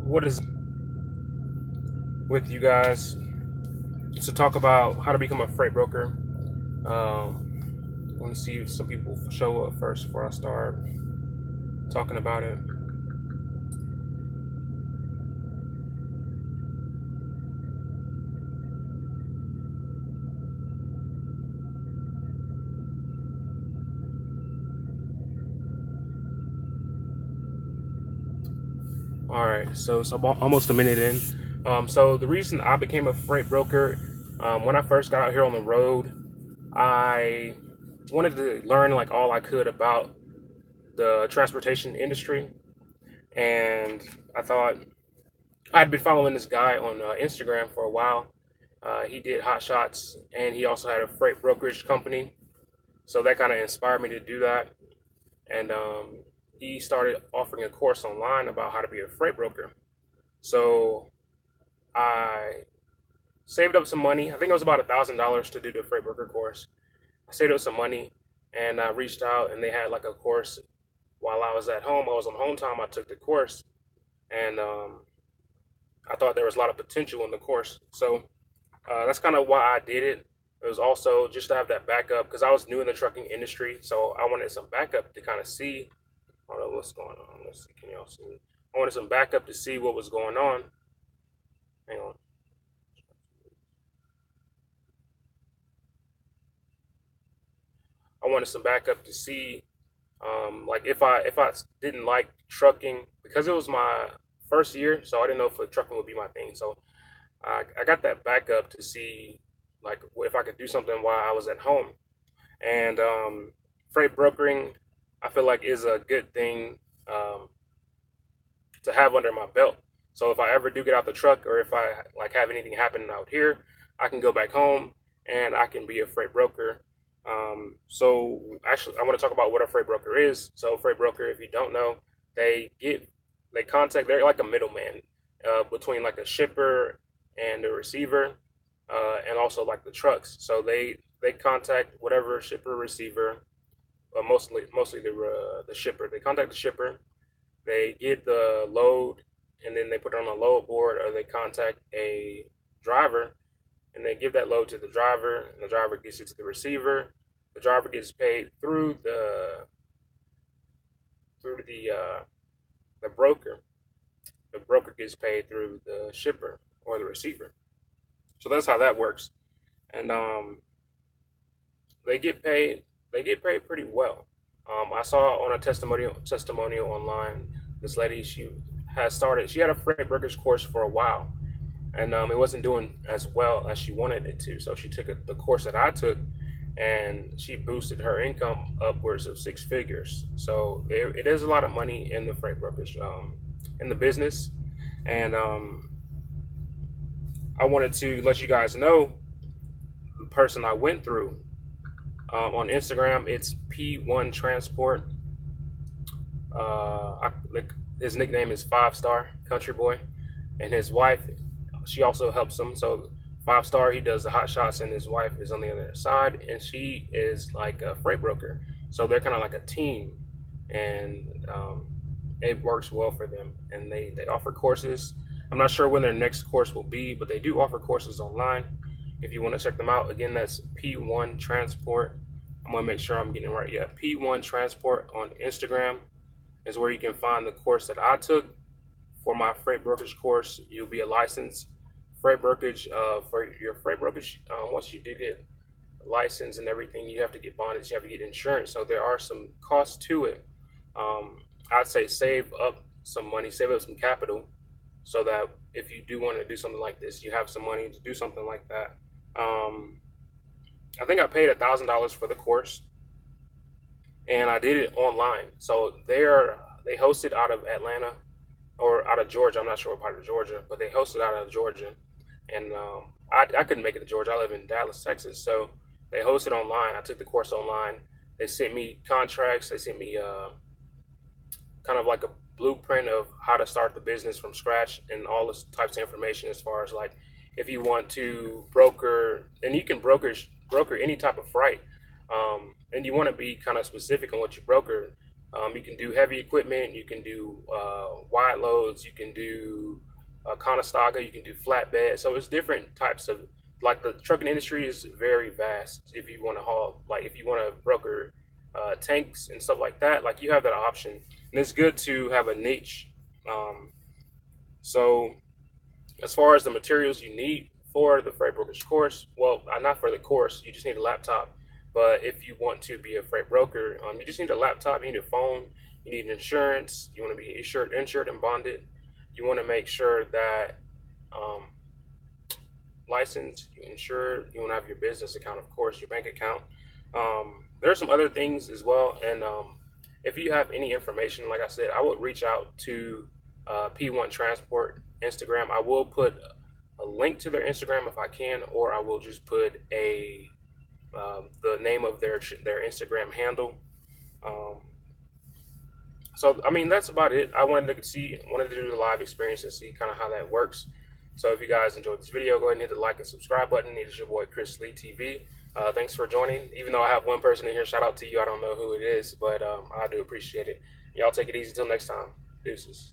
what is with you guys to talk about how to become a freight broker. I want to see if some people show up first before I start talking about it. All right, so it's about almost a minute in. So the reason I became a freight broker, when I first got out here on the road, I wanted to learn like all I could about the transportation industry, and I thought I'd been following this guy on Instagram for a while. He did hot shots, and he also had a freight brokerage company, so that kind of inspired me to do that. And he started offering a course online about how to be a freight broker. So I saved up some money. I think it was about $1,000 to do the freight broker course. I saved up some money and I reached out, and they had like a course while I was at home. I was on home time. I took the course, and I thought there was a lot of potential in the course. So that's kind of why I did it. It was also just to have that backup because I was new in the trucking industry. So I wanted some backup to kind of see. I don't know what's going on. Let's see. Can y'all see me? I wanted some backup to see what was going on. Hang on. I wanted some backup to see, like if I didn't like trucking because it was my first year, so I didn't know if trucking would be my thing. So I got that backup to see like if I could do something while I was at home. And freight brokering, I feel like is a good thing um, to have under my belt. So if I ever do get out the truck, or if I like have anything happen out here, I can go back home and I can be a freight broker. So actually, I want to talk about what a freight broker is. So a freight broker, if you don't know, they get they contact. They're like a middleman between like a shipper and the receiver, and also like the trucks. So they contact whatever shipper receiver, mostly the shipper. They contact the shipper, they get the load, and then they put it on a load board, or they contact a driver and they give that load to the driver, and the driver gets it to the receiver. The driver gets paid through the broker. The broker gets paid through the shipper or the receiver. So that's how that works. And they get paid. They get paid pretty well. I saw on a testimonial online. This lady, she has started. She had a freight brokerage course for a while, and it wasn't doing as well as she wanted it to. So she took the course that I took, and she boosted her income upwards of six figures. So it is a lot of money in the freight brokerage, in the business, and I wanted to let you guys know the person I went through. On Instagram, it's P1 Transport. Like his nickname is Five Star Country Boy, and his wife, she also helps him. So Five Star, he does the hot shots, and his wife is on the other side, and she is like a freight broker. So they're kind of like a team, and it works well for them. And they offer courses. I'm not sure when their next course will be, but they do offer courses online. If you want to check them out, again, that's P1 Transport. I'm gonna make sure I'm getting it right. Yeah, P1 Transport on Instagram is where you can find the course that I took for my freight brokerage course. You'll be a licensed freight brokerage. For your freight brokerage, once you do get a license and everything, you have to get bonded, you have to get insurance. So there are some costs to it. I'd say save up some money, save up some capital, so that if you do want to do something like this, you have some money to do something like that. Um, I think I paid $1,000 for the course, and I did it online. So they hosted out of Atlanta or out of Georgia. I'm not sure what part of Georgia, but they hosted out of Georgia, and I couldn't make it to Georgia. I live in Dallas, Texas, so they hosted online. I took the course online. They sent me contracts. They sent me kind of like a blueprint of how to start the business from scratch, and all this types of information as far as like if you want to broker, and you can broker any type of freight, and you want to be kind of specific on what you broker. You can do heavy equipment. You can do wide loads. You can do Conestoga. You can do flatbed. So it's different types of, like, the trucking industry is very vast. If you want to haul, like if you want to broker tanks and stuff like that, like you have that option. And it's good to have a niche. Um, so as far as the materials you need for the freight brokerage course, well, not for the course, you just need a laptop. But if you want to be a freight broker, you just need a laptop, you need a phone, you need insurance, you want to be insured and bonded. You want to make sure that um, licensed, you insured, you want to have your business account, of course, your bank account. There are some other things as well. And if you have any information, like I said, I would reach out to P1 Transport Instagram. I will put a link to their Instagram if I can, or I will just put the name of their Instagram handle. Um, so I mean that's about it. I wanted to do the live experience and see kind of how that works. So if you guys enjoyed this video, go ahead and hit the like and subscribe button. It is your boy ChrisLeeTV. Thanks for joining. Even though I have one person in here, shout out to you. I don't know who it is, but I do appreciate it. Y'all take it easy till next time. Deuces.